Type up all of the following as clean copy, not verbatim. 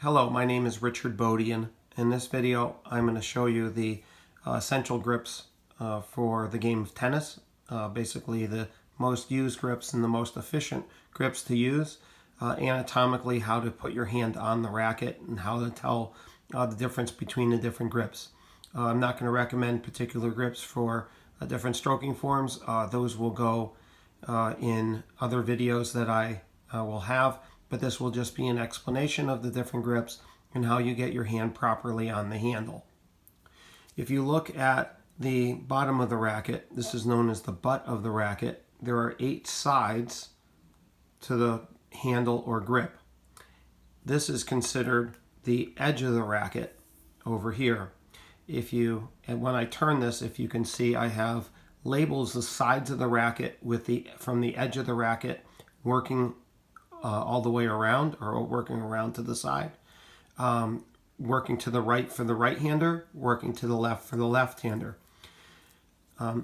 Hello, my name is Richard Bodian. In this video, I'm going to show you the essential grips for the game of tennis. Basically, the most used grips and the most efficient grips to use. Anatomically, how to put your hand on the racket and how to tell the difference between the different grips. I'm not going to recommend particular grips for different stroking forms. Those will go in other videos that I will have. But this will just be an explanation of the different grips and how you get your hand properly on the handle. If you look at the bottom of the racket, this is known as the butt of the racket. There are 8 sides to the handle or grip. This is considered the edge of the racket over here. And when I turn this, if you can see, I have labels the sides of the racket from the edge of the racket working all the way around, or working around to the side, working to the right for the right-hander, working to the left for the left-hander.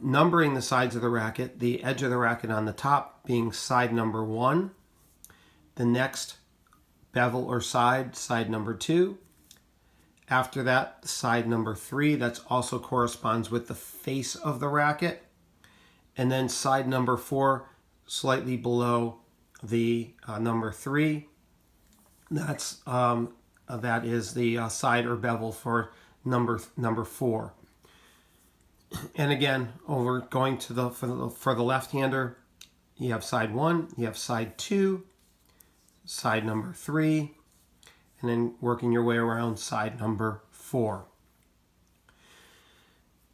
Numbering the sides of the racket, the edge of the racket on the top being side number 1, the next bevel or side number 2. After that, side number 3, that also corresponds with the face of the racket. And then side number 4, slightly below the number 3, that is the side or bevel for number 4. And again, going to for the left-hander, you have side 1, you have side 2, side number 3, and then working your way around side number 4.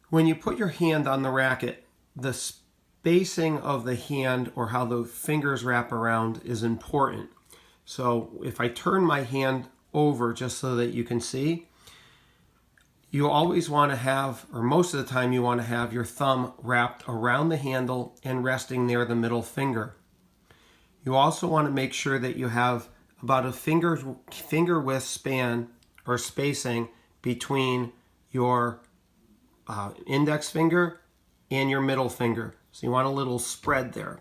When you put your hand on the racket, the spacing of the hand, or how the fingers wrap around, is important. So if I turn my hand over just so that you can see, you always want to have, or most of the time you want to have, your thumb wrapped around the handle and resting near the middle finger. You also want to make sure that you have about a finger width span or spacing between your index finger and your middle finger. So you want a little spread there.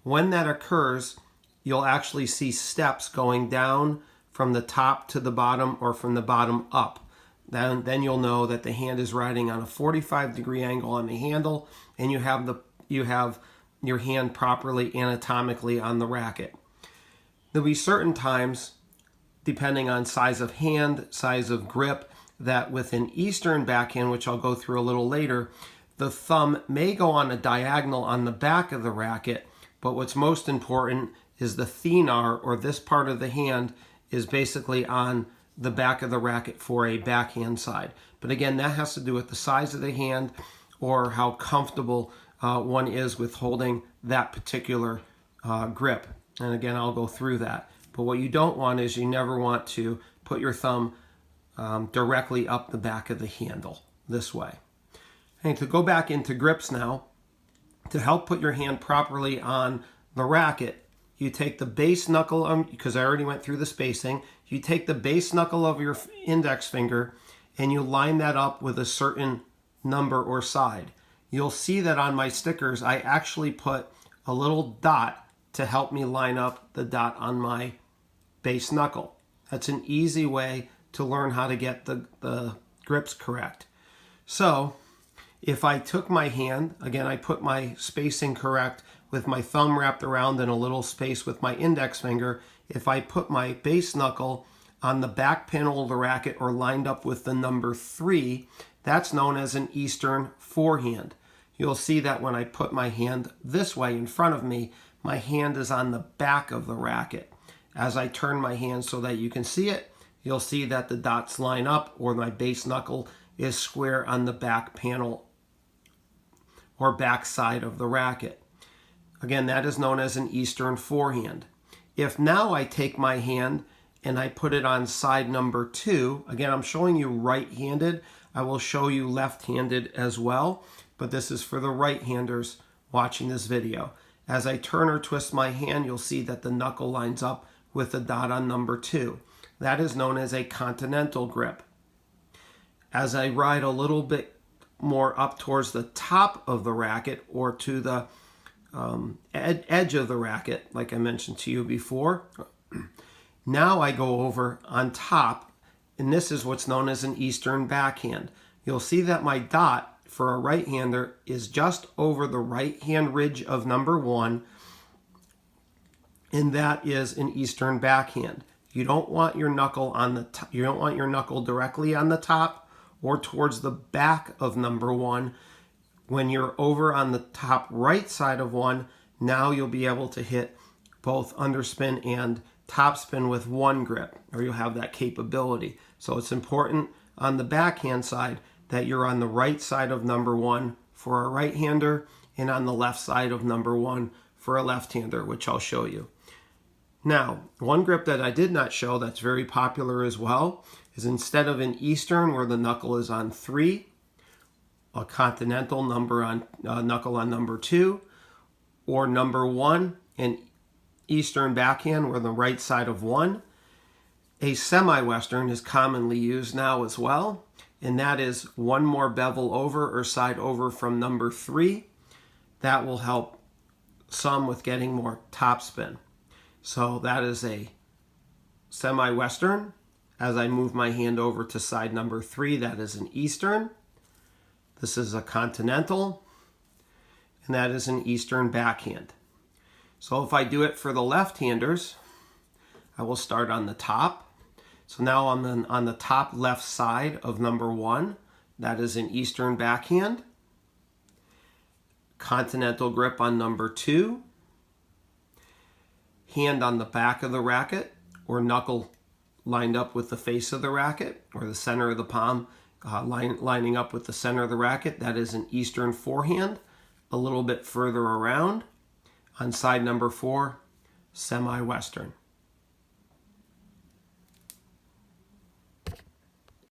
When that occurs, you'll actually see steps going down from the top to the bottom, or from the bottom up. Then you'll know that the hand is riding on a 45-degree angle on the handle, and you have your hand properly anatomically on the racket. There'll be certain times, depending on size of hand, size of grip, that with an Eastern backhand, which I'll go through a little later, the thumb may go on a diagonal on the back of the racket, but what's most important is the thenar, or this part of the hand, is basically on the back of the racket for a backhand side. But again, that has to do with the size of the hand, or how comfortable one is with holding that particular grip. And again, I'll go through that. But what you don't want is, you never want to put your thumb directly up the back of the handle this way. And to go back into grips now, to help put your hand properly on the racket, you take the base knuckle, because I already went through the spacing, you take the base knuckle of your index finger and you line that up with a certain number or side. You'll see that on my stickers, I actually put a little dot to help me line up the dot on my base knuckle. That's an easy way to learn how to get the grips correct. So if I took my hand, again, I put my spacing correct with my thumb wrapped around in a little space with my index finger. If I put my base knuckle on the back panel of the racket, or lined up with the number 3, that's known as an Eastern forehand. You'll see that when I put my hand this way in front of me, my hand is on the back of the racket. As I turn my hand so that you can see it, you'll see that the dots line up, or my base knuckle is square on the back panel or back side of the racket. Again, that is known as an Eastern forehand. If now I take my hand and I put it on side number 2, again, I'm showing you right-handed. I will show you left-handed as well, but this is for the right-handers watching this video. As I turn or twist my hand, you'll see that the knuckle lines up with the dot on number 2. That is known as a continental grip. As I ride a little bit more up towards the top of the racket, or to the edge of the racket, like I mentioned to you before, Now I go over on top, and this is what's known as an Eastern backhand. You'll see that my dot for a right-hander is just over the right-hand ridge of number 1, and that is an Eastern backhand. You don't want your knuckle on the you don't want your knuckle directly on the top or towards the back of number 1. When you're over on the top right side of 1, now you'll be able to hit both underspin and topspin with one grip, or you'll have that capability. So it's important on the backhand side that you're on the right side of number 1 for a right-hander and on the left side of number 1 for a left-hander, which I'll show you. Now, one grip that I did not show that's very popular as well is instead of an Eastern where the knuckle is on 3, a continental knuckle on number 2, or number 1, an Eastern backhand where the right side of 1. A semi-Western is commonly used now as well, and that is one more bevel over or side over from number 3. That will help some with getting more topspin. So that is a semi-Western. As I move my hand over to side number 3, that is an Eastern. This is a continental, and that is an Eastern backhand. So if I do it for the left-handers, I will start on the top. So now I'm on the top left side of number 1. That is an Eastern backhand. Continental grip on number 2. Hand on the back of the racket, or knuckle lined up with the face of the racket, or the center of the palm lining up with the center of the racket. That is an Eastern forehand. A little bit further around. On side number 4, semi-Western.